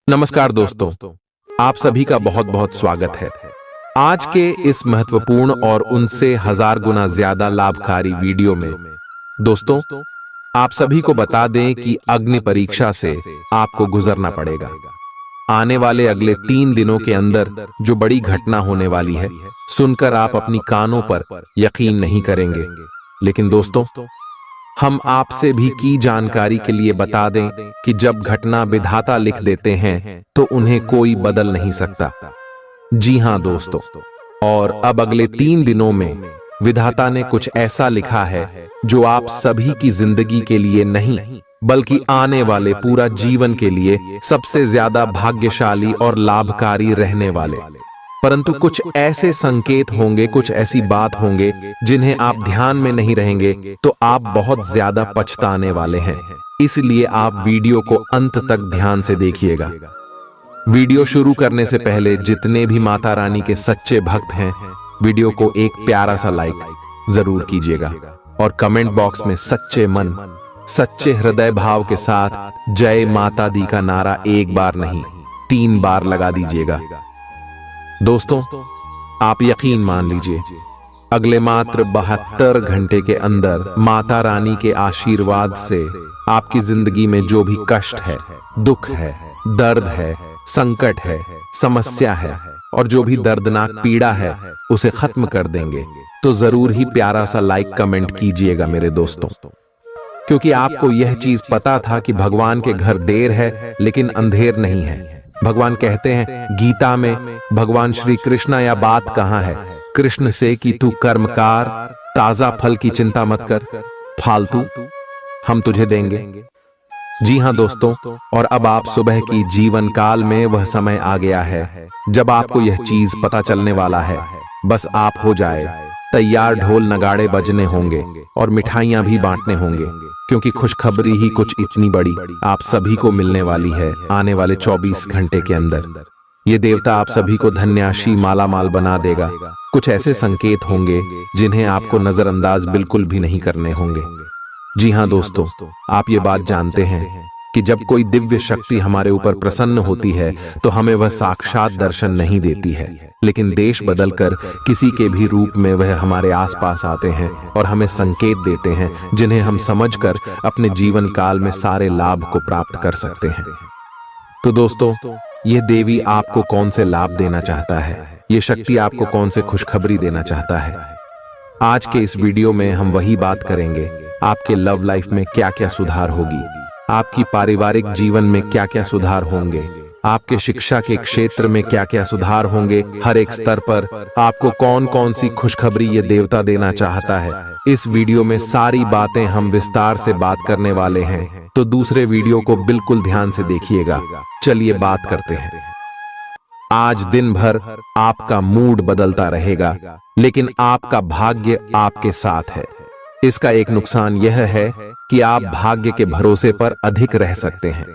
नमस्कार दोस्तों, आप सभी का बहुत बहुत स्वागत है। आज के इस महत्वपूर्ण और उनसे हजार गुना ज्यादा लाभकारी वीडियो में दोस्तों, आप सभी को बता दें कि अग्नि परीक्षा से आपको गुजरना पड़ेगा। आने वाले अगले 3 दिनों के अंदर जो बड़ी घटना होने वाली है, सुनकर आप अपनी कानों पर यकीन नहीं करेंगे। लेकिन दोस्तों, हम आपसे भी की जानकारी के लिए बता दें कि जब घटना विधाता लिख देते हैं तो उन्हें कोई बदल नहीं सकता। जी हां दोस्तों, और अब अगले 3 दिनों में विधाता ने कुछ ऐसा लिखा है जो आप सभी की जिंदगी के लिए नहीं बल्कि आने वाले पूरा जीवन के लिए सबसे ज्यादा भाग्यशाली और लाभकारी रहने वाले। परंतु कुछ ऐसे संकेत होंगे, कुछ ऐसी बात होंगे जिन्हें आप ध्यान में नहीं रहेंगे तो आप बहुत ज्यादा पछताने वाले हैं। इसलिए आप वीडियो को अंत तक ध्यान से देखिएगा। वीडियो शुरू करने से पहले जितने भी माता रानी के सच्चे भक्त हैं, वीडियो को एक प्यारा सा लाइक जरूर कीजिएगा और कमेंट बॉक्स में सच्चे मन, सच्चे हृदय भाव के साथ जय माता दी का नारा एक बार नहीं 3 बार लगा दीजिएगा। दोस्तों, आप यकीन मान लीजिए, अगले मात्र 72 घंटे के अंदर माता रानी के आशीर्वाद से आपकी जिंदगी में जो भी कष्ट है, दुख है, दर्द है, संकट है, समस्या है और जो भी दर्दनाक पीड़ा है उसे खत्म कर देंगे। तो जरूर ही प्यारा सा लाइक कमेंट कीजिएगा मेरे दोस्तों, क्योंकि आपको यह चीज पता था कि भगवान के घर देर है लेकिन अंधेर नहीं है। भगवान कहते हैं गीता में, भगवान श्री कृष्ण, या बात कहां है कृष्ण से कि तू कर्मकार, ताजा फल की चिंता मत कर, फालतू हम तुझे देंगे। जी हां दोस्तों, और अब आप सुबह की जीवन काल में वह समय आ गया है जब आपको यह चीज पता चलने वाला है। बस आप हो जाए तैयार, ढोल नगाड़े बजने होंगे और मिठाइयां भी बांटने होंगे, क्योंकि खुशखबरी ही कुछ इतनी बड़ी आप सभी को मिलने वाली है आने वाले 24 घंटे के अंदर। ये देवता आप सभी को धन्याशी माला माल बना देगा। कुछ ऐसे संकेत होंगे जिन्हें आपको नजरअंदाज बिल्कुल भी नहीं करने होंगे। जी हां दोस्तों, आप ये बात जानते हैं कि जब कोई दिव्य शक्ति हमारे ऊपर प्रसन्न होती है तो हमें वह साक्षात दर्शन नहीं देती है, लेकिन देश बदलकर किसी के भी रूप में वह हमारे आसपास आते हैं और हमें संकेत देते हैं जिन्हें हम समझकर अपने जीवन काल में सारे लाभ को प्राप्त कर सकते हैं। तो दोस्तों, यह देवी आपको कौन से लाभ देना चाहता है, यह शक्ति आपको कौन से खुशखबरी देना चाहता है, आज के इस वीडियो में हम वही बात करेंगे। आपके लव लाइफ में क्या क्या सुधार होगी, आपकी पारिवारिक जीवन में क्या क्या सुधार होंगे, आपके शिक्षा के क्षेत्र में क्या क्या सुधार होंगे, हर एक स्तर पर आपको कौन कौन सी खुशखबरी ये देवता देना चाहता है। इस वीडियो में सारी बातें हम विस्तार से बात करने वाले हैं, तो दूसरे वीडियो को बिल्कुल ध्यान से देखिएगा। चलिए बात करते हैं। आज दिन भर आपका मूड बदलता रहेगा, लेकिन आपका भाग्य आपके साथ है। इसका एक नुकसान यह है कि आप भाग्य के भरोसे पर अधिक रह सकते हैं।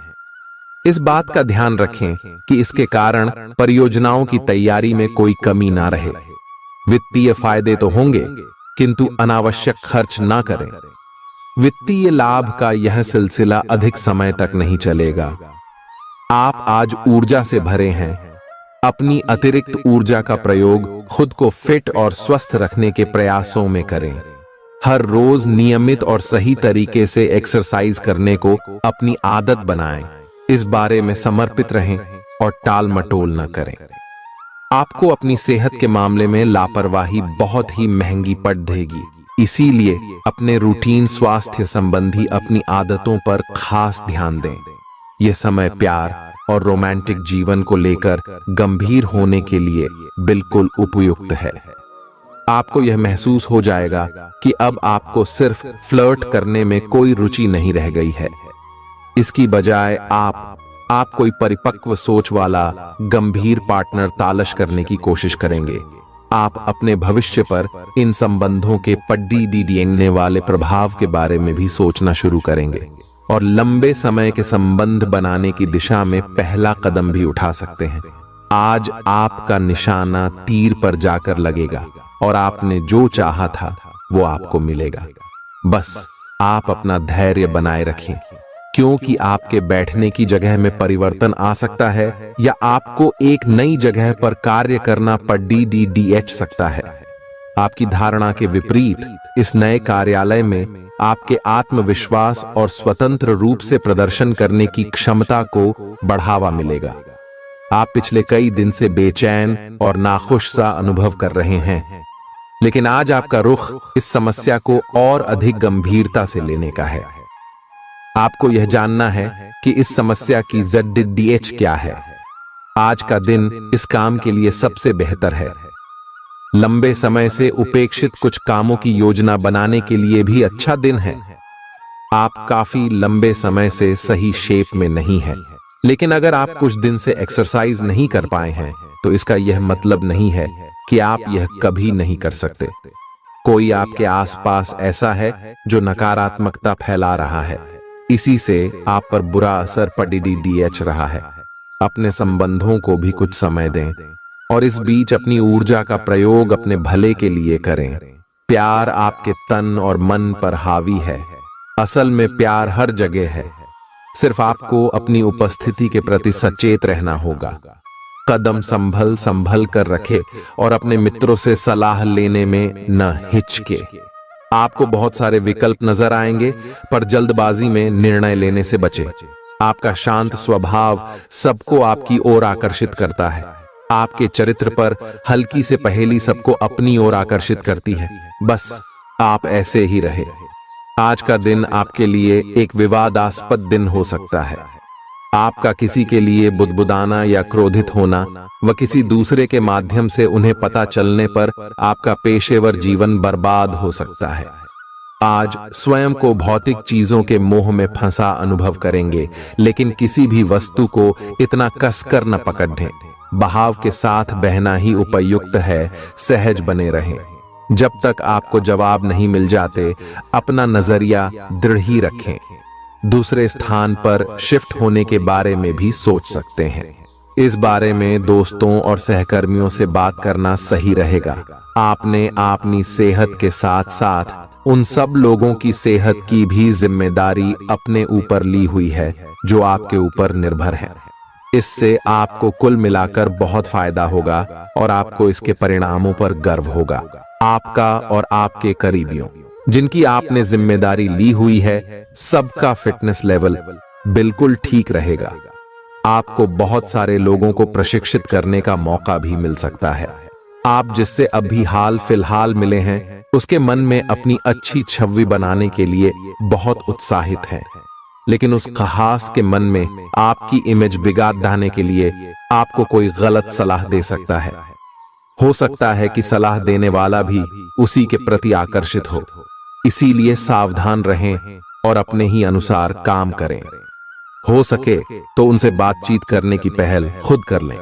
इस बात का ध्यान रखें कि इसके कारण परियोजनाओं की तैयारी में कोई कमी ना रहे। वित्तीय फायदे तो होंगे, किंतु अनावश्यक खर्च ना करें। वित्तीय लाभ का यह सिलसिला अधिक समय तक नहीं चलेगा। आप आज ऊर्जा से भरे हैं। अपनी अतिरिक्त ऊर्जा का प्रयोग खुद को फिट और स्वस्थ रखने के प्रयासों में करें। हर रोज नियमित और सही तरीके से एक्सरसाइज करने को अपनी आदत बनाएं। इस बारे में समर्पित रहें और टाल मटोल न करें। आपको अपनी सेहत के मामले में लापरवाही बहुत ही महंगी पड़ देगी, इसीलिए अपने रूटीन स्वास्थ्य संबंधी अपनी आदतों पर खास ध्यान दें। यह समय प्यार और रोमांटिक जीवन को लेकर गंभीर होने के लिए बिल्कुल उपयुक्त है। आपको यह महसूस हो जाएगा कि अब आपको सिर्फ फ्लर्ट करने में कोई रुचि नहीं रह गई है। इसकी बजाय आप कोई परिपक्व सोच वाला गंभीर पार्टनर तलाश करने की कोशिश करेंगे। आप अपने भविष्य पर इन संबंधों के पड़ने वाले प्रभाव के बारे में भी सोचना शुरू करेंगे और लंबे समय के संबंध बनाने की दिशा में पहला कदम भी उठा सकते हैं। आज आपका निशाना तीर पर जाकर लगेगा और आपने जो चाहा था वो आपको मिलेगा। बस आप अपना धैर्य बनाए रखें। क्योंकि आपके बैठने की जगह में परिवर्तन आ सकता है या आपको एक नई जगह पर कार्य करना पड़ सकता है। आपकी धारणा के विपरीत इस नए कार्यालय में आपके आत्मविश्वास और स्वतंत्र रूप से प्रदर्शन करने की क्षमता को बढ़ावा मिलेगा। आप पिछले कई दिन से बेचैन और नाखुश सा अनुभव कर रहे हैं, लेकिन आज आपका रुख इस समस्या को और अधिक गंभीरता से लेने का है। आपको यह जानना है कि इस समस्या की ZDH क्या है। आज का दिन इस काम के लिए सबसे बेहतर है। लंबे समय से उपेक्षित कुछ कामों की योजना बनाने के लिए भी अच्छा दिन है। आप काफी लंबे समय से सही शेप में नहीं हैं, लेकिन अगर आप कुछ दिन से एक्सरसाइज नहीं कर पाए हैं तो इसका यह मतलब नहीं है कि आप यह कभी नहीं कर सकते। कोई आपके आसपास ऐसा है जो नकारात्मकता फैला रहा है, इसी से आप पर बुरा असर पड़ रहा है। अपने संबंधों को भी कुछ समय दें और इस बीच अपनी ऊर्जा का प्रयोग अपने भले के लिए करें। प्यार आपके तन और मन पर हावी है। असल में प्यार हर जगह है, सिर्फ आपको अपनी उपस्थिति के प्रति सचेत रहना होगा। कदम संभल संभल कर रखे और अपने मित्रों से सलाह लेने में न हिचके। आपको बहुत सारे विकल्प नजर आएंगे, पर जल्दबाजी में निर्णय लेने से बचें। आपका शांत स्वभाव सबको आपकी ओर आकर्षित करता है। आपके चरित्र पर हल्की से पहेली सबको अपनी ओर आकर्षित करती है। बस आप ऐसे ही रहे। आज का दिन आपके लिए एक विवादास्पद दिन हो सकता है। आपका किसी के लिए बुदबुदाना या क्रोधित होना व किसी दूसरे के माध्यम से उन्हें पता चलने पर आपका पेशेवर जीवन बर्बाद हो सकता है। आज स्वयं को भौतिक चीजों के मोह में फंसा अनुभव करेंगे, लेकिन किसी भी वस्तु को इतना कसकर न पकड़ें। बहाव के साथ बहना ही उपयुक्त है। सहज बने रहें। जब तक आपको जवाब नहीं मिल जाते, अपना नजरिया दृढ़ ही रखें। दूसरे स्थान पर शिफ्ट होने के बारे में भी सोच सकते हैं। इस बारे में दोस्तों और सहकर्मियों से बात करना सही रहेगा। आपने अपनी सेहत के साथ साथ उन सब लोगों की सेहत की भी जिम्मेदारी अपने ऊपर ली हुई है जो आपके ऊपर निर्भर है। इससे आपको कुल मिलाकर बहुत फायदा होगा और आपको इसके परिणामों पर गर्व होगा। आपका और आपके करीबियों जिनकी आपने जिम्मेदारी ली हुई है, सबका फिटनेस लेवल बिल्कुल ठीक रहेगा। आपको बहुत सारे लोगों को प्रशिक्षित करने का मौका भी मिल सकता है। आप जिससे अभी हाल फिलहाल मिले हैं, उसके मन में अपनी अच्छी छवि बनाने के लिए बहुत उत्साहित हैं, लेकिन उस खास के मन में आपकी इमेज बिगाड़ डालने के लिए आपको कोई गलत सलाह दे सकता है। हो सकता है कि सलाह देने वाला भी उसी के प्रति आकर्षित हो। इसीलिए सावधान रहें और अपने ही अनुसार काम करें। हो सके तो उनसे बातचीत करने की पहल खुद कर लें।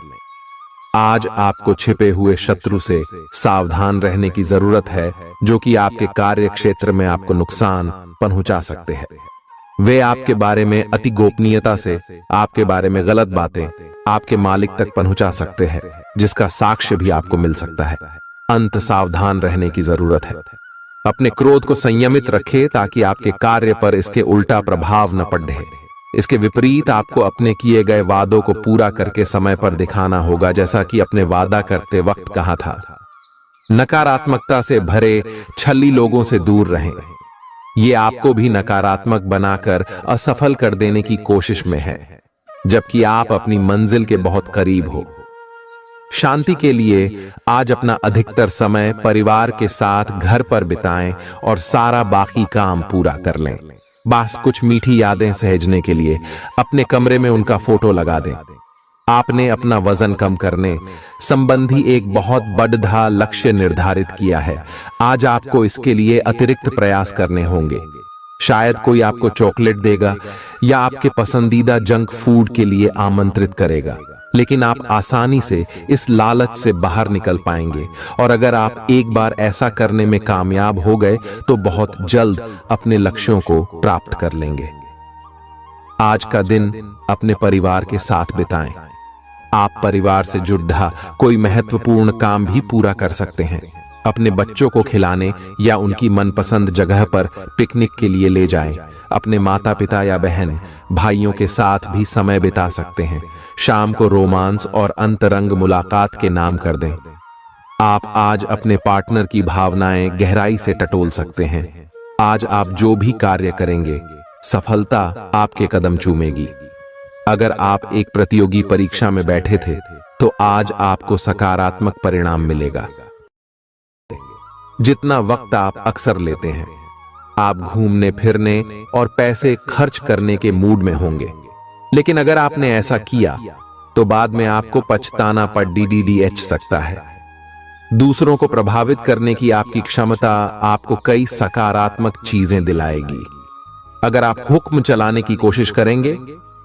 आज आपको छिपे हुए शत्रु से सावधान रहने की जरूरत है, जो कि आपके कार्य क्षेत्र में आपको नुकसान पहुंचा सकते हैं। वे आपके बारे में अति गोपनीयता से आपके बारे में गलत बातें आपके मालिक तक पहुंचा सकते हैं, जिसका साक्ष्य भी आपको मिल सकता है। अंत सावधान रहने की जरूरत है। अपने क्रोध को संयमित रखें ताकि आपके कार्य पर इसके उल्टा प्रभाव न पड़े। इसके विपरीत आपको अपने किए गए वादों को पूरा करके समय पर दिखाना होगा, जैसा कि अपने वादा करते वक्त कहा था। नकारात्मकता से भरे छली लोगों से दूर रहें। ये आपको भी नकारात्मक बनाकर असफल कर देने की कोशिश में है, जबकि आप अपनी मंजिल के बहुत करीब हो। शांति के लिए आज अपना अधिकतर समय परिवार के साथ घर पर बिताएं और सारा बाकी काम पूरा कर लें। बस कुछ मीठी यादें सहेजने के लिए अपने कमरे में उनका फोटो लगा दें। आपने अपना वजन कम करने संबंधी एक बहुत बड़ा लक्ष्य निर्धारित किया है। आज आपको इसके लिए अतिरिक्त प्रयास करने होंगे। शायद कोई आपको चॉकलेट देगा या आपके पसंदीदा जंक फूड के लिए आमंत्रित करेगा, लेकिन आप आसानी से इस लालच से बाहर निकल पाएंगे। और अगर आप एक बार ऐसा करने में कामयाब हो गए तो बहुत जल्द अपने लक्ष्यों को प्राप्त कर लेंगे। आज का दिन अपने परिवार के साथ बिताएं। आप परिवार से जुड़ा कोई महत्वपूर्ण काम भी पूरा कर सकते हैं। अपने बच्चों को खिलाने या उनकी मनपसंद जगह पर पिकनिक के लिए ले जाएं। अपने माता पिता या बहन भाइयों के साथ भी समय बिता सकते हैं। शाम को रोमांस और अंतरंग मुलाकात के नाम कर दें। आप आज अपने पार्टनर की भावनाएं गहराई से टटोल सकते हैं। आज आप जो भी कार्य करेंगे, सफलता आपके कदम चूमेगी। अगर आप एक प्रतियोगी परीक्षा में बैठे थे, तो आज आपको सकारात्मक परिणाम मिलेगा। जितना वक्त आप अक्सर लेते हैं, आप घूमने फिरने और पैसे खर्च करने के मूड में होंगे, लेकिन अगर आपने ऐसा किया तो बाद में आपको पछताना पड़ DDDH सकता है। दूसरों को प्रभावित करने की आपकी क्षमता आपको कई सकारात्मक चीजें दिलाएगी। अगर आप हुक्म चलाने की कोशिश करेंगे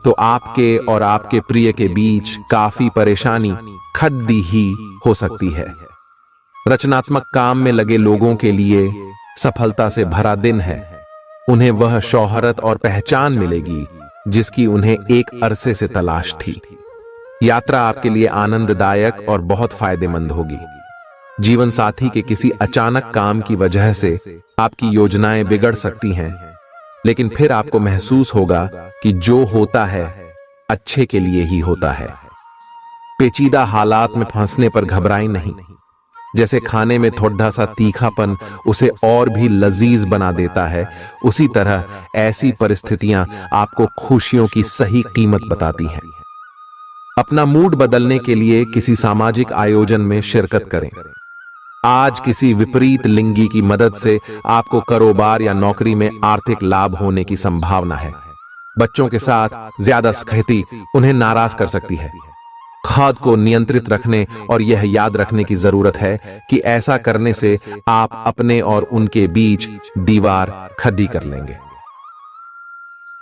तो आपके और आपके प्रिय के बीच काफी परेशानी खड़ी ही हो सकती है। रचनात्मक काम में लगे लोगों के लिए सफलता से भरा दिन है। उन्हें वह शोहरत और पहचान मिलेगी जिसकी उन्हें एक अरसे से तलाश थी। यात्रा आपके लिए आनंददायक और बहुत फायदेमंद होगी। जीवन साथी के किसी अचानक काम की वजह से आपकी योजनाएं बिगड़ सकती हैं, लेकिन फिर आपको महसूस होगा कि जो होता है अच्छे के लिए ही होता है। पेचीदा हालात में फंसने पर घबराएं नहीं। जैसे खाने में थोड़ा सा तीखापन उसे और भी लजीज बना देता है, उसी तरह ऐसी परिस्थितियां आपको खुशियों की सही कीमत बताती हैं। अपना मूड बदलने के लिए किसी सामाजिक आयोजन में शिरकत करें। आज किसी विपरीत लिंगी की मदद से आपको कारोबार या नौकरी में आर्थिक लाभ होने की संभावना है। बच्चों के साथ ज्यादा सख्ती उन्हें नाराज कर सकती है। खुद को नियंत्रित रखने और यह याद रखने की जरूरत है कि ऐसा करने से आप अपने और उनके बीच दीवार खड़ी कर लेंगे।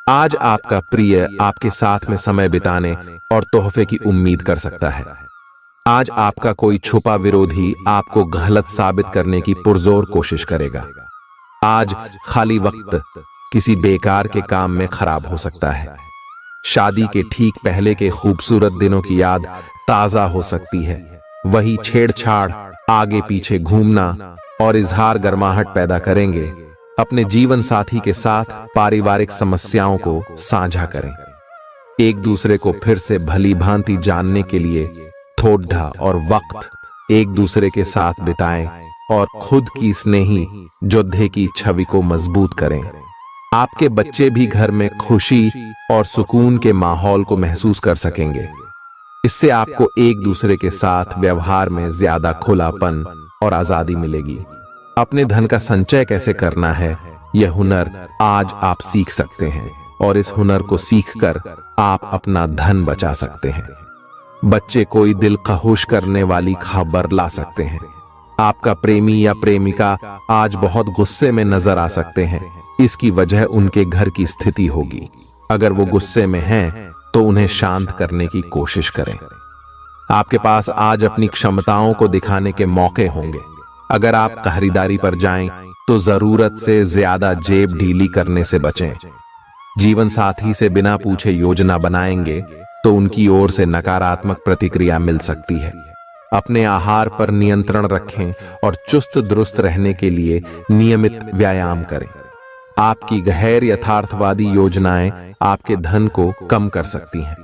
आज आपका प्रिय आपके साथ में समय बिताने और तोहफे की उम्मीद कर सकता है। आज आपका कोई छुपा विरोधी आपको गलत साबित करने की पुरजोर कोशिश करेगा। आज खाली वक्त किसी बेकार के काम में खराब हो सकता है। शादी के ठीक पहले के खूबसूरत दिनों की याद ताजा हो सकती है। वही छेड़छाड़, आगे पीछे घूमना और इजहार गर्माहट पैदा करेंगे। अपने जीवन साथी के साथ पारिवारिक समस्याओं को साझा करें। एक दूसरे को फिर से भली भांति जानने के लिए थोड़ा और वक्त एक दूसरे के साथ बिताएं और खुद की स्नेही योद्धे की छवि को मजबूत करें। आपके बच्चे भी घर में खुशी और सुकून के माहौल को महसूस कर सकेंगे। इससे आपको एक दूसरे के साथ व्यवहार में ज्यादा खुलापन और आजादी मिलेगी। अपने धन का संचय कैसे करना है, यह हुनर आज आप सीख सकते हैं और इस हुनर को सीखकर आप अपना धन बचा सकते हैं। बच्चे कोई दिल खहुश करने वाली खबर ला सकते हैं। आपका प्रेमी या प्रेमिका आज बहुत गुस्से में नजर आ सकते हैं। इसकी वजह उनके घर की स्थिति होगी। अगर वो गुस्से में हैं, तो उन्हें शांत करने की कोशिश करें। आपके पास आज अपनी क्षमताओं को दिखाने के मौके होंगे। अगर आप खरीदारी पर जाएं, तो जरूरत से ज्यादा जेब ढीली करने से बचें। जीवन साथी से बिना पूछे योजना बनाएंगे तो उनकी ओर से नकारात्मक प्रतिक्रिया मिल सकती है। अपने आहार पर नियंत्रण रखें और चुस्त दुरुस्त रहने के लिए नियमित व्यायाम करें। आपकी गैर यथार्थवादी योजनाएं आपके धन को कम कर सकती हैं।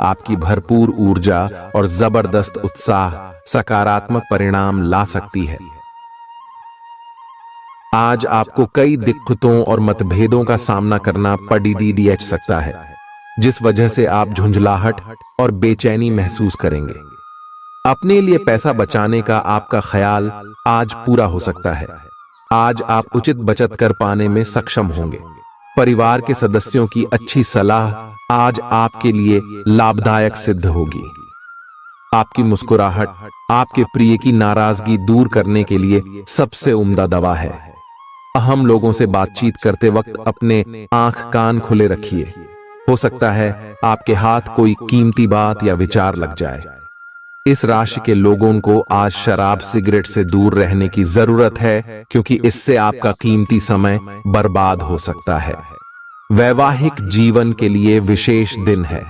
आपकी भरपूर ऊर्जा और जबरदस्त उत्साह सकारात्मक परिणाम ला सकती है। आज आपको कई दिक्कतों और मतभेदों का सामना करना पड़ सकता है, जिस वजह से आप झुंझलाहट और बेचैनी महसूस करेंगे। अपने लिए पैसा बचाने का आपका ख्याल आज पूरा हो सकता है। आज आप उचित बचत कर पाने में सक्षम होंगे। परिवार के सदस्यों की अच्छी सलाह आज आपके लिए लाभदायक सिद्ध होगी। आपकी मुस्कुराहट आपके प्रिय की नाराजगी दूर करने के लिए सबसे उम्दा दवा है। अहम लोगों से बातचीत करते वक्त अपने आंख कान खुले रखिए। हो सकता है आपके हाथ कोई कीमती बात या विचार लग जाए। इस राशि के लोगों को आज शराब सिगरेट से दूर रहने की जरूरत है, क्योंकि इससे आपका कीमती समय बर्बाद हो सकता है। वैवाहिक जीवन के लिए विशेष दिन है।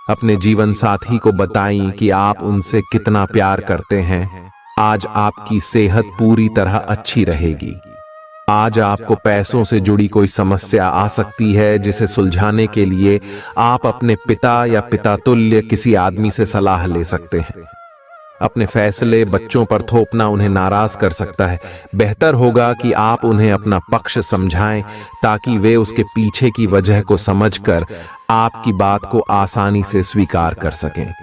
अपने जीवन साथी को बताएं कि आप उनसे कितना प्यार करते हैं। आज आपकी सेहत पूरी तरह अच्छी रहेगी। आज आपको पैसों से जुड़ी कोई समस्या आ सकती है, जिसे सुलझाने के लिए आप अपने पिता या पितातुल्य किसी आदमी से सलाह ले सकते हैं। अपने फैसले बच्चों पर थोपना उन्हें नाराज कर सकता है। बेहतर होगा कि आप उन्हें अपना पक्ष समझाएं, ताकि वे उसके पीछे की वजह को समझकर आपकी बात को आसानी से स्वीकार कर सकें।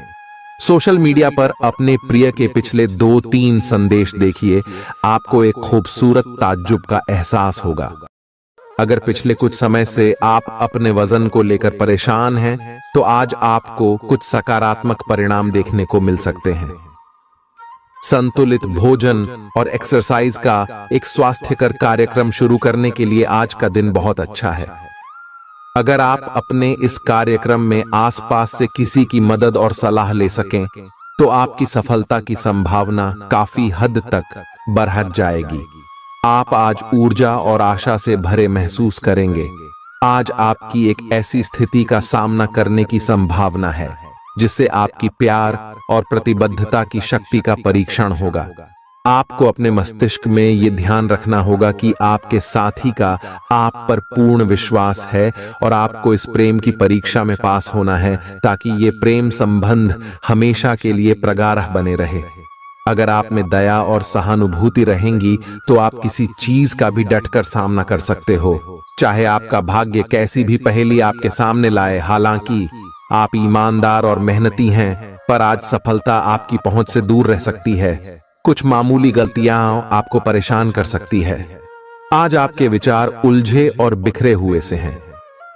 सोशल मीडिया पर अपने प्रिय के पिछले 2-3 संदेश देखिए, आपको एक खूबसूरत ताज्जुब का एहसास होगा। अगर पिछले कुछ समय से आप अपने वजन को लेकर परेशान हैं, तो आज आपको कुछ सकारात्मक परिणाम देखने को मिल सकते हैं। संतुलित भोजन और एक्सरसाइज का एक स्वास्थ्यकर कार्यक्रम शुरू करने के लिए आज का दिन बहुत अच्छा है। अगर आप अपने इस कार्यक्रम में आसपास से किसी की मदद और सलाह ले सकें, तो आपकी सफलता की संभावना काफी हद तक बढ़ जाएगी। आप आज ऊर्जा और आशा से भरे महसूस करेंगे। आज आपकी एक ऐसी स्थिति का सामना करने की संभावना है जिससे आपकी प्यार और प्रतिबद्धता की शक्ति का परीक्षण होगा। आपको अपने मस्तिष्क में यह ध्यान रखना होगा कि आपके साथी का आप पर पूर्ण विश्वास है और आपको इस प्रेम की परीक्षा में पास होना है, ताकि ये प्रेम संबंध हमेशा के लिए प्रगाढ़ बने रहे। अगर आप में दया और सहानुभूति रहेंगी, तो आप किसी चीज का भी डटकर सामना कर सकते हो, चाहे आपका भाग्य कैसी भी पहेली आपके सामने लाए। हालांकि आप ईमानदार और मेहनती हैं, पर आज सफलता आपकी पहुंच से दूर रह सकती है। कुछ मामूली गलतियां आपको परेशान कर सकती है। आज आपके विचार उलझे और बिखरे हुए से हैं।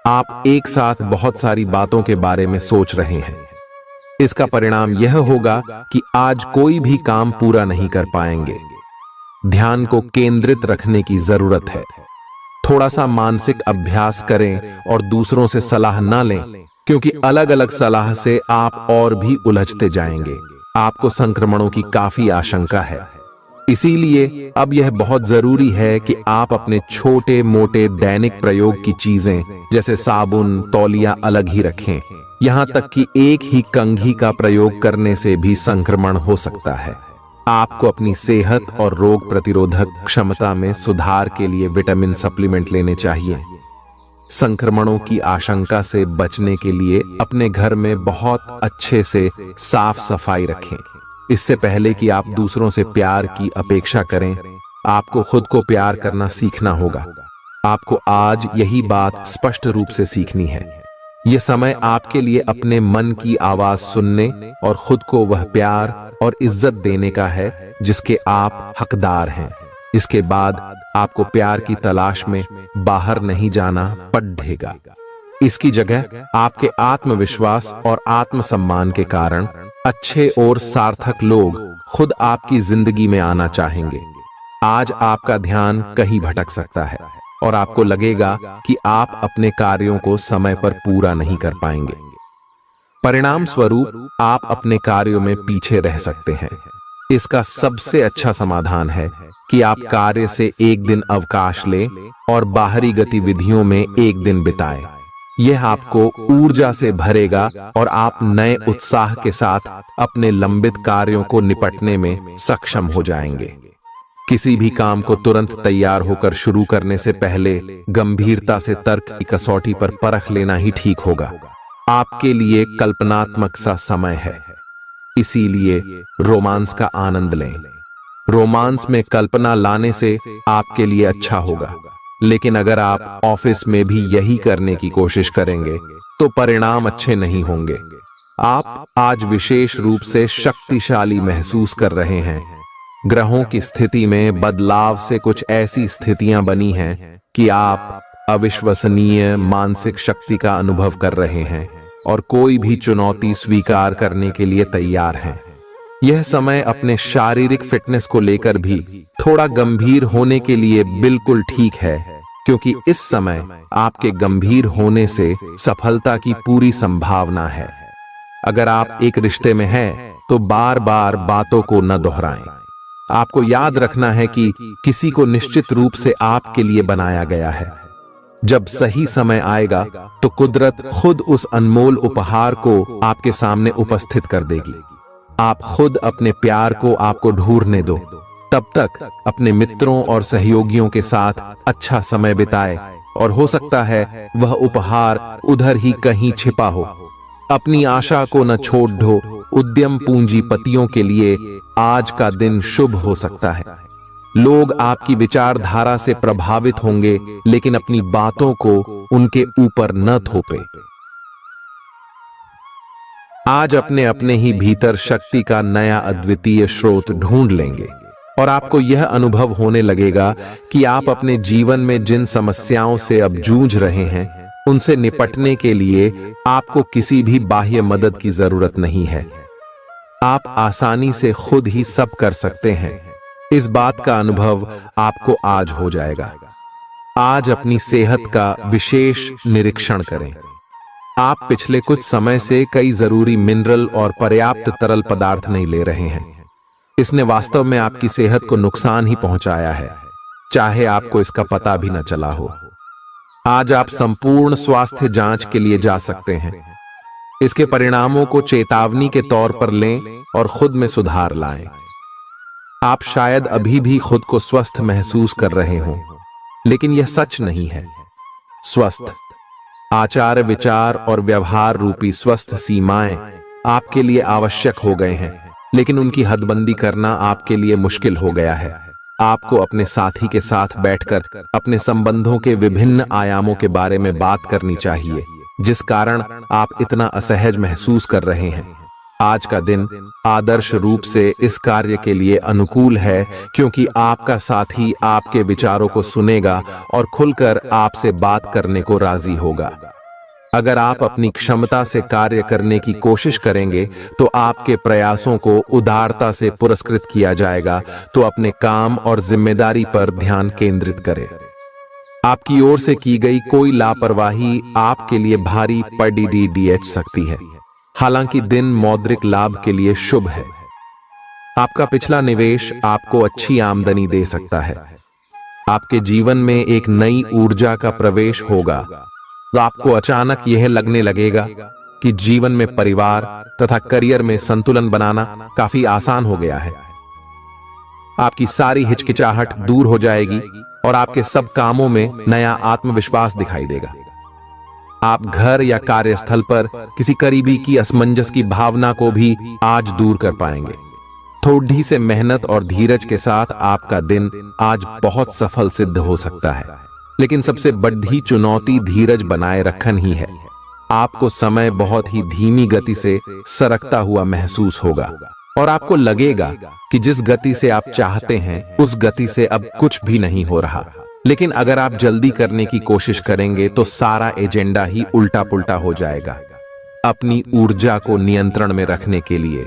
आप एक साथ बहुत सारी बातों के बारे में सोच रहे हैं। इसका परिणाम यह होगा कि आज कोई भी काम पूरा नहीं कर पाएंगे। ध्यान को केंद्रित रखने की जरूरत है। थोड़ा सा मानसिक अभ्यास करें और दूसरों से सलाह ना लें, क्योंकि अलग अलग सलाह से आप और भी उलझते जाएंगे। आपको संक्रमणों की काफी आशंका है, इसीलिए अब यह बहुत जरूरी है कि आप अपने छोटे मोटे दैनिक प्रयोग की चीजें जैसे साबुन, तौलिया अलग ही रखें। यहां तक कि एक ही कंघी का प्रयोग करने से भी संक्रमण हो सकता है। आपको अपनी सेहत और रोग प्रतिरोधक क्षमता में सुधार के लिए विटामिन सप्लीमेंट लेने चाहिए। संक्रमणों की आशंका से बचने के लिए अपने घर में बहुत अच्छे से साफ सफाई रखें। इससे पहले कि आप दूसरों से प्यार की अपेक्षा करें, आपको खुद को प्यार करना सीखना होगा। आपको आज यही बात स्पष्ट रूप से सीखनी है। यह समय आपके लिए अपने मन की आवाज सुनने और खुद को वह प्यार और इज्जत देने का है जिसके आप हकदार हैं। इसके बाद आपको प्यार की तलाश में बाहर नहीं जाना पड़ेगा। इसकी जगह आपके आत्मविश्वास और आत्मसम्मान के कारण अच्छे और सार्थक लोग खुद आपकी जिंदगी में आना चाहेंगे। आज आपका ध्यान कहीं भटक सकता है और आपको लगेगा कि आप अपने कार्यों को समय पर पूरा नहीं कर पाएंगे। परिणाम स्वरूप आप अपने कार्यों में पीछे रह सकते हैं। इसका सबसे अच्छा समाधान है कि आप कार्य से एक दिन अवकाश लें और बाहरी गतिविधियों में एक दिन बिताएं। यह आपको ऊर्जा से भरेगा और आप नए उत्साह के साथ अपने लंबित कार्यों को निपटने में सक्षम हो जाएंगे। किसी भी काम को तुरंत तैयार होकर शुरू करने से पहले गंभीरता से तर्क की कसौटी पर परख लेना ही ठीक होगा। आपके लिए कल्पनात्मक सा समय है, इसीलिए रोमांस का आनंद लें। रोमांस में कल्पना लाने से आपके लिए अच्छा होगा, लेकिन अगर आप ऑफिस में भी यही करने की कोशिश करेंगे तो परिणाम अच्छे नहीं होंगे। आप आज विशेष रूप से शक्तिशाली महसूस कर रहे हैं। ग्रहों की स्थिति में बदलाव से कुछ ऐसी स्थितियां बनी हैं कि आप अविश्वसनीय मानसिक शक्ति का अनुभव कर रहे हैं और कोई भी चुनौती स्वीकार करने के लिए तैयार हैं। यह समय अपने शारीरिक फिटनेस को लेकर भी थोड़ा गंभीर होने के लिए बिल्कुल ठीक है, क्योंकि इस समय आपके गंभीर होने से सफलता की पूरी संभावना है। अगर आप एक रिश्ते में हैं, तो बार बार बातों को न दोहराएं। आपको याद रखना है कि किसी को निश्चित रूप से आपके लिए बनाया गया है। जब सही समय आएगा तो कुदरत खुद उस अनमोल उपहार को आपके सामने उपस्थित कर देगी। आप खुद अपने प्यार को आपको ढूंढने दो, तब तक अपने मित्रों और सहयोगियों के साथ अच्छा समय बिताए और हो सकता है वह उपहार उधर ही कहीं छिपा हो। अपनी आशा को न छोड़ दो। उद्यम पूंजीपतियों के लिए आज का दिन शुभ हो सकता है। लोग आपकी विचारधारा से प्रभावित होंगे, लेकिन अपनी बातों को उनके ऊपर न थोपे। आज अपने अपने ही भीतर शक्ति का नया अद्वितीय स्रोत ढूंढ लेंगे और आपको यह अनुभव होने लगेगा कि आप अपने जीवन में जिन समस्याओं से अब जूझ रहे हैं, उनसे निपटने के लिए आपको किसी भी बाह्य मदद की जरूरत नहीं है। आप आसानी से खुद ही सब कर सकते हैं। इस बात का अनुभव आपको आज हो जाएगा। आज अपनी सेहत का विशेष निरीक्षण करें। आप पिछले कुछ समय से कई जरूरी मिनरल और पर्याप्त तरल पदार्थ नहीं ले रहे हैं। इसने वास्तव में आपकी सेहत को नुकसान ही पहुंचाया है, चाहे आपको इसका पता भी न चला हो। आज आप संपूर्ण स्वास्थ्य जांच के लिए जा सकते हैं। इसके परिणामों को चेतावनी के तौर पर लें और खुद में सुधार लाएं। आप शायद अभी भी खुद को स्वस्थ महसूस कर रहे हों, लेकिन यह सच नहीं है। स्वस्थ आचार, विचार और व्यवहार रूपी स्वस्थ सीमाएं आपके लिए आवश्यक हो गए हैं, लेकिन उनकी हदबंदी करना आपके लिए मुश्किल हो गया है। आपको अपने साथी के साथ बैठकर अपने संबंधों के विभिन्न आयामों के बारे में बात करनी चाहिए, जिस कारण आप इतना असहज महसूस कर रहे हैं। आज का दिन आदर्श रूप से इस कार्य के लिए अनुकूल है, क्योंकि आपका साथी आपके विचारों को सुनेगा और खुलकर आपसे बात करने को राजी होगा। अगर आप अपनी क्षमता से कार्य करने की कोशिश करेंगे तो आपके प्रयासों को उदारता से पुरस्कृत किया जाएगा। तो अपने काम और जिम्मेदारी पर ध्यान केंद्रित करें। आपकी ओर से की गई कोई लापरवाही आपके लिए भारी पड़ सकती है। हालांकि दिन मौद्रिक लाभ के लिए शुभ है। आपका पिछला निवेश आपको अच्छी आमदनी दे सकता है। आपके जीवन में एक नई ऊर्जा का प्रवेश होगा, तो आपको अचानक यह लगने लगेगा कि जीवन में परिवार तथा करियर में संतुलन बनाना काफी आसान हो गया है। आपकी सारी हिचकिचाहट दूर हो जाएगी और आपके सब कामों में नया आत्मविश्वास दिखाई देगा। आप घर या कार्यस्थल पर किसी करीबी की असमंजस की भावना को भी आज दूर कर पाएंगे। थोड़ी से मेहनत और धीरज के साथ आपका दिन आज बहुत सफल सिद्ध हो सकता है, लेकिन सबसे बड़ी चुनौती धीरज बनाए रखना ही है। आपको समय बहुत ही धीमी गति से सरकता हुआ महसूस होगा और आपको लगेगा कि जिस गति से आप चाहते हैं उस गति से अब कुछ भी नहीं हो रहा। लेकिन अगर आप जल्दी करने की कोशिश करेंगे तो सारा एजेंडा ही उल्टा पुल्टा हो जाएगा। अपनी ऊर्जा को नियंत्रण में रखने के लिए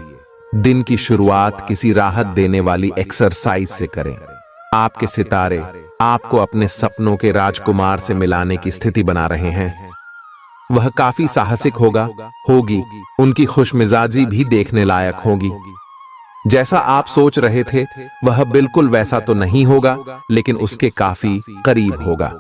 दिन की शुरुआत किसी राहत देने वाली एक्सरसाइज से करें। आपके सितारे आपको अपने सपनों के राजकुमार से मिलाने की स्थिति बना रहे हैं। वह काफी साहसिक होगी। उनकी खुशमिजाजी भी देखने लायक होगी। जैसा आप सोच रहे थे वह बिल्कुल वैसा तो नहीं होगा, लेकिन उसके काफी करीब होगा।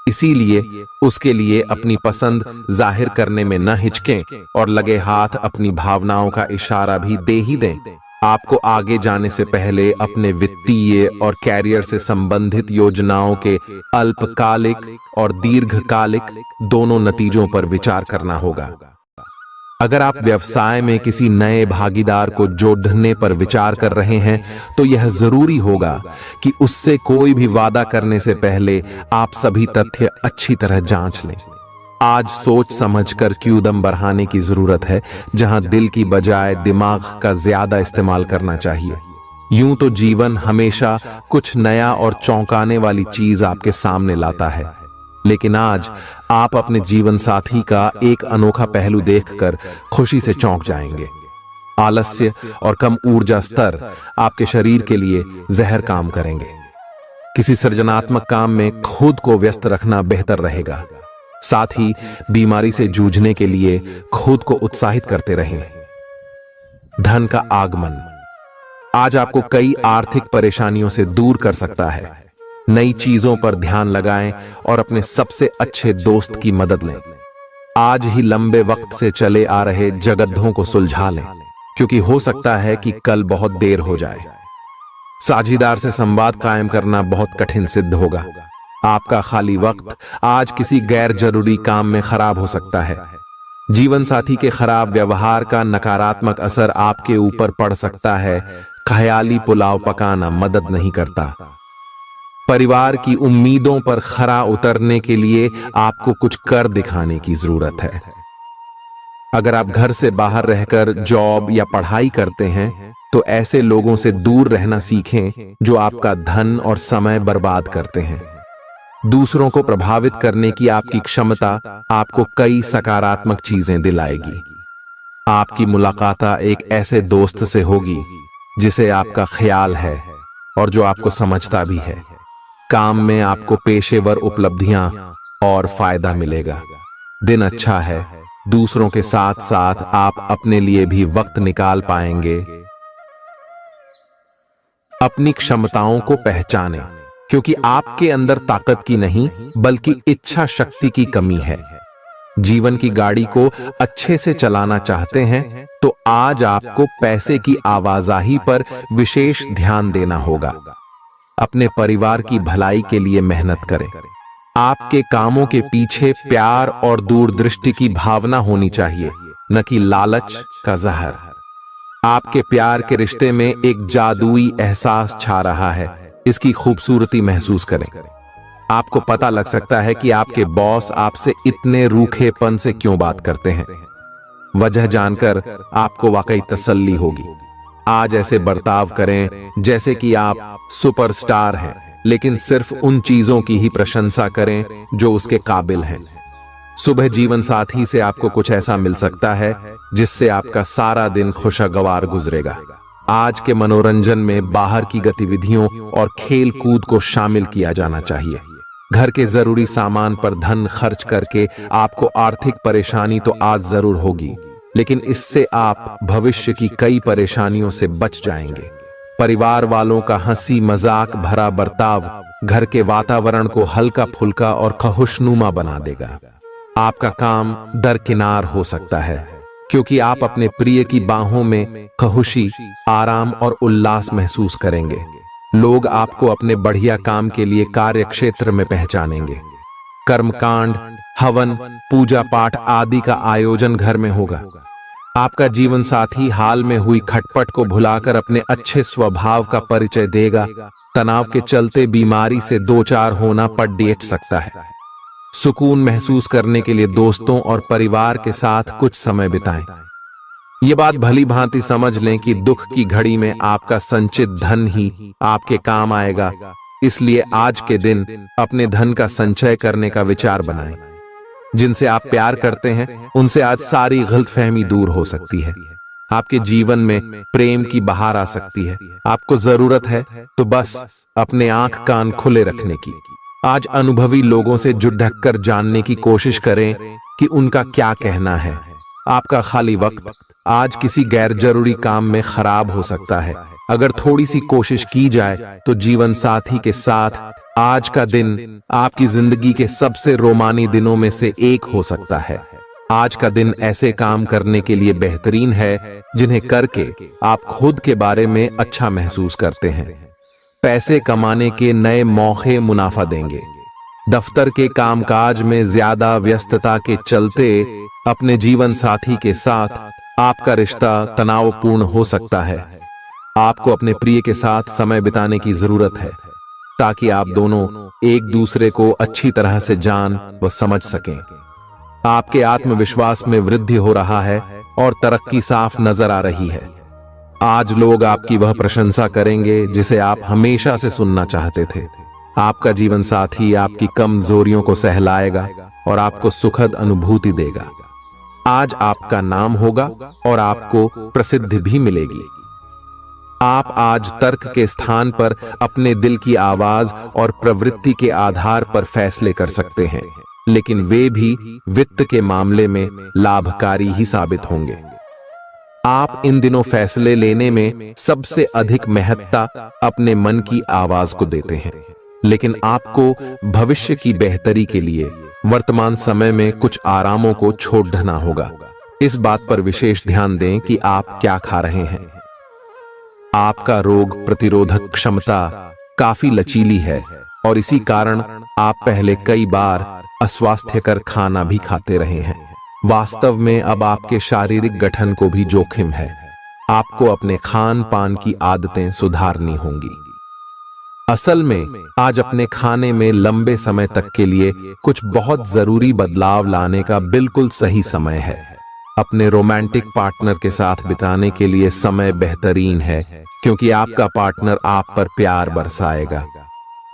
इसीलिए उसके लिए अपनी पसंद जाहिर करने में न हिचकें और लगे हाथ अपनी भावनाओं का इशारा भी दे ही दें। आपको आगे जाने से पहले अपने वित्तीय और कैरियर से संबंधित योजनाओं के अल्पकालिक और दीर्घकालिक दोनों नतीजों पर विचार करना होगा। अगर आप व्यवसाय में किसी नए भागीदार को जोड़ने पर विचार कर रहे हैं तो यह जरूरी होगा कि उससे कोई भी वादा करने से पहले आप सभी तथ्य अच्छी तरह जांच लें। आज सोच समझकर कदम बढ़ाने की जरूरत है, जहां दिल की बजाय दिमाग का ज्यादा इस्तेमाल करना चाहिए। यूं तो जीवन हमेशा कुछ नया और चौंकाने वाली चीज आपके सामने लाता है, लेकिन आज आप अपने जीवन साथी का एक अनोखा पहलू देखकर खुशी से चौंक जाएंगे। आलस्य और कम ऊर्जा स्तर आपके शरीर के लिए जहर काम करेंगे। किसी सृजनात्मक काम में खुद को व्यस्त रखना बेहतर रहेगा। साथ ही बीमारी से जूझने के लिए खुद को उत्साहित करते रहें। धन का आगमन आज आपको कई आर्थिक परेशानियों से दूर कर सकता है। नई चीजों पर ध्यान लगाएं और अपने सबसे अच्छे दोस्त की मदद लें। आज ही लंबे वक्त से चले आ रहे जगद्धों को सुलझा लें, क्योंकि हो सकता है कि कल बहुत देर हो जाए। साझीदार से संवाद कायम करना बहुत कठिन सिद्ध होगा। आपका खाली वक्त आज किसी गैर जरूरी काम में खराब हो सकता है। जीवन साथी के खराब व्यवहार का नकारात्मक असर आपके ऊपर पड़ सकता है। ख्याली पुलाव पकाना मदद नहीं करता। परिवार की उम्मीदों पर खरा उतरने के लिए आपको कुछ कर दिखाने की जरूरत है। अगर आप घर से बाहर रहकर जॉब या पढ़ाई करते हैं तो ऐसे लोगों से दूर रहना सीखें जो आपका धन और समय बर्बाद करते हैं। दूसरों को प्रभावित करने की आपकी क्षमता आपको कई सकारात्मक चीजें दिलाएगी। आपकी मुलाकात एक ऐसे दोस्त से होगी जिसे आपका ख्याल है और जो आपको समझता भी है। काम में आपको पेशेवर उपलब्धियां और फायदा मिलेगा। दिन अच्छा है। दूसरों के साथ साथ आप अपने लिए भी वक्त निकाल पाएंगे। अपनी क्षमताओं को पहचानें, क्योंकि आपके अंदर ताकत की नहीं बल्कि इच्छा शक्ति की कमी है। जीवन की गाड़ी को अच्छे से चलाना चाहते हैं तो आज आपको पैसे की आवाजाही पर विशेष ध्यान देना होगा। अपने परिवार की भलाई के लिए मेहनत करें। आपके कामों के पीछे प्यार और दूरदृष्टि की भावना होनी चाहिए, न कि लालच का जहर। आपके प्यार के रिश्ते में एक जादुई एहसास छा रहा है। इसकी खूबसूरती महसूस करें। आपको पता लग सकता है कि आपके बॉस आपसे इतने रूखेपन से क्यों बात करते हैं। वजह जानकर आपको वाकई तसल्ली होगी। आज ऐसे बर्ताव करें जैसे कि आप सुपरस्टार हैं, लेकिन सिर्फ उन चीजों की ही प्रशंसा करें जो उसके काबिल हैं। सुबह जीवन साथी से आपको कुछ ऐसा मिल सकता है जिससे आपका सारा दिन खुशगवार गुजरेगा। आज के मनोरंजन में बाहर की गतिविधियों और खेल कूद को शामिल किया जाना चाहिए। घर के जरूरी सामान पर धन खर्च करके आपको आर्थिक परेशानी तो आज जरूर होगी, लेकिन इससे आप भविष्य की कई परेशानियों से बच जाएंगे। परिवार वालों का हंसी मजाक भरा बर्ताव घर के वातावरण को हल्का फुल्का और खुशनुमा बना देगा। आपका काम दरकिनार हो सकता है, क्योंकि आप अपने प्रिय की बाहों में खुशी, आराम और उल्लास महसूस करेंगे। लोग आपको अपने बढ़िया काम के लिए कार्य क्षेत्र में पहचानेंगे। कर्मकांड, हवन, पूजा पाठ आदि का आयोजन घर में होगा। आपका जीवन साथी हाल में हुई खटपट को भुलाकर अपने अच्छे स्वभाव का परिचय देगा। तनाव के चलते बीमारी से दो चार होना पड़ सकता है। सुकून महसूस करने के लिए दोस्तों और परिवार के साथ कुछ समय बिताएं। ये बात भली भांति समझ लें कि दुख की घड़ी में आपका संचित धन ही आपके काम आएगा। इसलिए आज के दिन अपने धन का संचय करने का विचार बनाएं। जिनसे आप प्यार करते हैं उनसे आज सारी गलतफहमी दूर हो सकती है। आपके जीवन में प्रेम की बहार आ सकती है। आपको जरूरत है तो बस अपने आंख कान खुले रखने की। आज अनुभवी लोगों से जुट ढक कर जानने की कोशिश करें कि उनका क्या कहना है। आपका खाली वक्त आज किसी गैर जरूरी काम में खराब हो सकता है। अगर थोड़ी सी कोशिश की जाए तो जीवन साथी के साथ आज का दिन आपकी जिंदगी के सबसे रोमानी दिनों में से एक हो सकता है। आज का दिन ऐसे काम करने के लिए बेहतरीन है जिन्हें करके आप खुद के बारे में अच्छा महसूस करते हैं। पैसे कमाने के नए मौके मुनाफा देंगे। दफ्तर के कामकाज में ज्यादा व्यस्तता के चलते अपने जीवन साथी के साथ आपका रिश्ता तनावपूर्ण हो सकता है। आपको अपने प्रिय के साथ समय बिताने की जरूरत है ताकि आप दोनों एक दूसरे को अच्छी तरह से जान व समझ सकें। आपके आत्मविश्वास में वृद्धि हो रहा है और तरक्की साफ नजर आ रही है। आज लोग आपकी वह प्रशंसा करेंगे जिसे आप हमेशा से सुनना चाहते थे। आपका जीवन साथी आपकी कमजोरियों को सहलाएगा और आपको सुखद अनुभूति देगा। आज आपका नाम होगा और आपको प्रसिद्धि भी मिलेगी। आप आज तर्क के स्थान पर अपने दिल की आवाज और प्रवृत्ति के आधार पर फैसले कर सकते हैं, लेकिन वे भी वित्त के मामले में लाभकारी ही साबित होंगे। आप इन दिनों फैसले लेने में सबसे अधिक महत्ता अपने मन की आवाज को देते हैं, लेकिन आपको भविष्य की बेहतरी के लिए वर्तमान समय में कुछ आरामों को छोड़ना होगा। इस बात पर विशेष ध्यान दें कि आप क्या खा रहे हैं। आपका रोग प्रतिरोधक क्षमता काफी लचीली है और इसी कारण आप पहले कई बार अस्वास्थ्यकर खाना भी खाते रहे हैं। वास्तव में अब आपके शारीरिक गठन को भी जोखिम है। आपको अपने खान पान की आदतें सुधारनी होंगी। असल में आज अपने खाने में लंबे समय तक के लिए कुछ बहुत जरूरी बदलाव लाने का बिल्कुल सही समय है। अपने रोमांटिक पार्टनर के साथ बिताने के लिए समय बेहतरीन है, क्योंकि आपका पार्टनर आप पर प्यार बरसाएगा।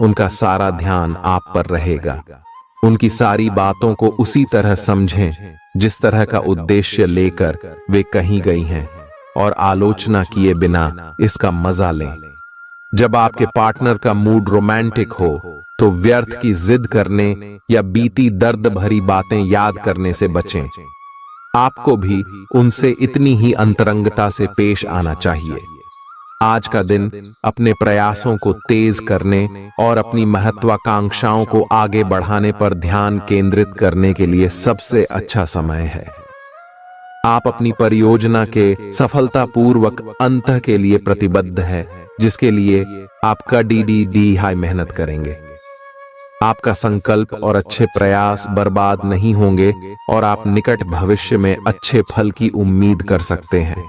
उनका सारा ध्यान आप पर रहेगा। उनकी सारी बातों को उसी तरह समझें जिस तरह का उद्देश्य लेकर वे कहीं गई हैं, और आलोचना किए बिना इसका मजा लें। जब आपके पार्टनर का मूड रोमांटिक हो तो व्यर्थ की जिद करने या बीती दर्द भरी बातें याद करने से बचें। आपको भी उनसे इतनी ही अंतरंगता से पेश आना चाहिए। आज का दिन अपने प्रयासों को तेज करने और अपनी महत्वाकांक्षाओं को आगे बढ़ाने पर ध्यान केंद्रित करने के लिए सबसे अच्छा समय है। आप अपनी परियोजना के सफलतापूर्वक अंत के लिए प्रतिबद्ध हैं, जिसके लिए आप कड़ी हाई मेहनत करेंगे। आपका संकल्प और अच्छे प्रयास बर्बाद नहीं होंगे और आप निकट भविष्य में अच्छे फल की उम्मीद कर सकते हैं।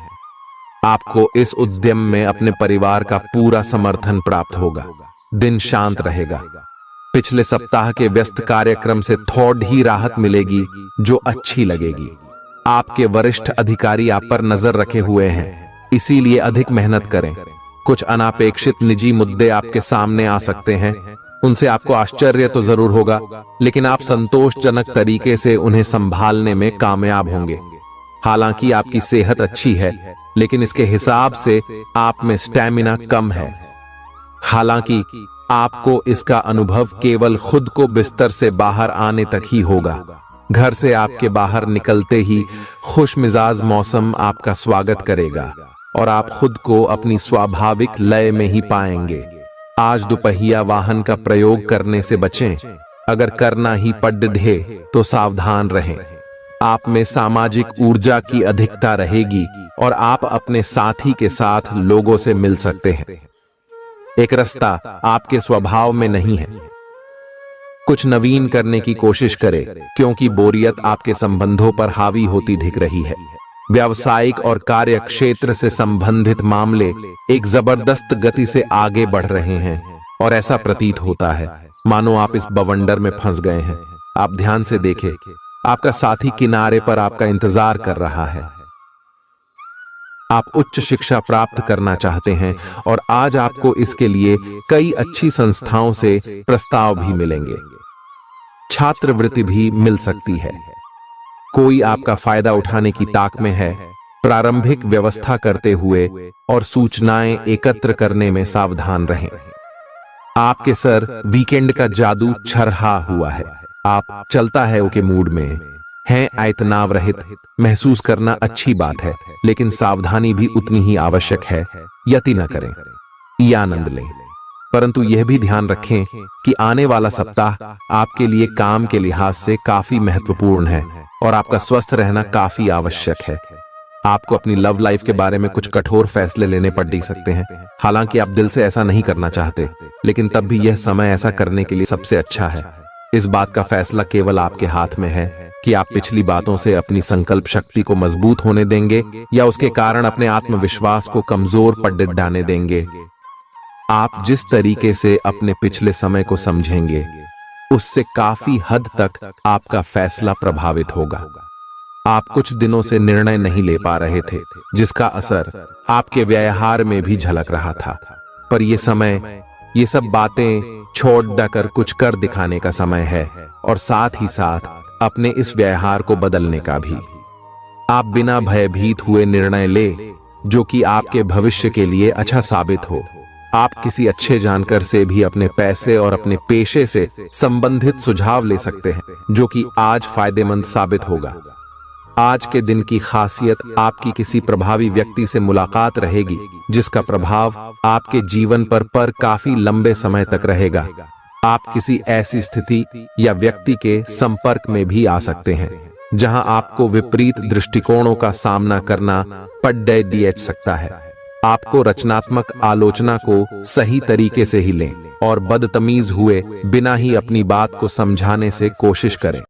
आपको इस उद्यम में अपने परिवार का पूरा समर्थन प्राप्त होगा। दिन शांत रहेगा। पिछले सप्ताह के व्यस्त कार्यक्रम से थोड़ी राहत मिलेगी जो अच्छी लगेगी। आपके वरिष्ठ अधिकारी आप पर नजर रखे हुए हैं, इसीलिए अधिक मेहनत करें। कुछ अनापेक्षित निजी मुद्दे आपके सामने आ सकते हैं। उनसे आपको आश्चर्य तो जरूर होगा, लेकिन आप संतोषजनक तरीके से उन्हें संभालने में कामयाब होंगे। हालांकि आपकी सेहत अच्छी है, लेकिन इसके हिसाब से आप में स्टैमिना कम है। हालांकि आपको इसका अनुभव केवल खुद को बिस्तर से बाहर आने तक ही होगा। घर से आपके बाहर निकलते ही खुशमिजाज मौसम आपका स्वागत करेगा और आप खुद को अपनी स्वाभाविक लय में ही पाएंगे। आज दुपहिया वाहन का प्रयोग करने से बचें। अगर करना ही पड़ तो सावधान रहें। आप में सामाजिक ऊर्जा की अधिकता रहेगी और आप अपने साथी के साथ लोगों से मिल सकते हैं। एक रास्ता आपके स्वभाव में नहीं है। कुछ नवीन करने की कोशिश करें, क्योंकि बोरियत आपके संबंधों पर हावी होती दिख रही है। व्यावसायिक और कार्य क्षेत्र से संबंधित मामले एक जबरदस्त गति से आगे बढ़ रहे हैं और ऐसा प्रतीत होता है मानो आप इस बवंडर में फंस गए हैं। आप ध्यान से देखें, आपका साथी किनारे पर आपका इंतजार कर रहा है। आप उच्च शिक्षा प्राप्त करना चाहते हैं और आज आपको इसके लिए कई अच्छी संस्थाओं से प्रस्ताव भी मिलेंगे। छात्रवृत्ति भी मिल सकती है। कोई आपका फायदा उठाने की ताक में है। प्रारंभिक व्यवस्था करते हुए और सूचनाएं एकत्र करने में सावधान रहें। आपके सर वीकेंड का जादू छरहा हुआ है। आप चलता है के मूड में हैं। तनाव रहित महसूस करना अच्छी बात है, लेकिन सावधानी भी उतनी ही आवश्यक है। यति न करें, ये आनंद लें, परंतु यह भी ध्यान रखें कि आने वाला सप्ताह आपके लिए काम के लिहाज से काफी महत्वपूर्ण है और आपका स्वस्थ रहना काफी आवश्यक है। आपको अपनी लव लाइफ के बारे में कुछ कठोर फैसले लेने पड़ सकते हैं। हालांकि आप दिल से ऐसा नहीं करना चाहते, लेकिन तब भी यह समय ऐसा करने के लिए सबसे अच्छा है। इस बात का फैसला केवल आपके हाथ में है कि आप पिछली बातों से अपनी संकल्प शक्ति को मजबूत होने देंगे या उसके कारण अपने आत्मविश्वास को कमजोर पड़ डालने देंगे। आप जिस तरीके से अपने पिछले समय को समझेंगे, उससे काफी हद तक आपका फैसला प्रभावित होगा। आप कुछ दिनों से निर्णय नहीं ले पा रहे थे, जिसका असर आपके व्यवहार में भी झलक रहा था। पर यह समय, ये सब बातें छोड़ कर कुछ कर दिखाने का समय है और साथ ही साथ अपने इस व्यवहार को बदलने का भी। आप बिना भयभीत हुए निर्णय ले जो कि आपके भविष्य के लिए अच्छा साबित हो। आप किसी अच्छे जानकार से भी अपने पैसे और अपने पेशे से संबंधित सुझाव ले सकते हैं, जो कि आज फायदेमंद साबित होगा। आज के दिन की खासियत आपकी किसी प्रभावी व्यक्ति से मुलाकात रहेगी, जिसका प्रभाव आपके जीवन पर काफी लंबे समय तक रहेगा। आप किसी ऐसी स्थिति या व्यक्ति के संपर्क में भी आ सकते हैं जहां आपको विपरीत दृष्टिकोणों का सामना करना पड़ सकता है। आपको रचनात्मक आलोचना को सही तरीके से ही लें और बदतमीज हुए बिना ही अपनी बात को समझाने से कोशिश करें।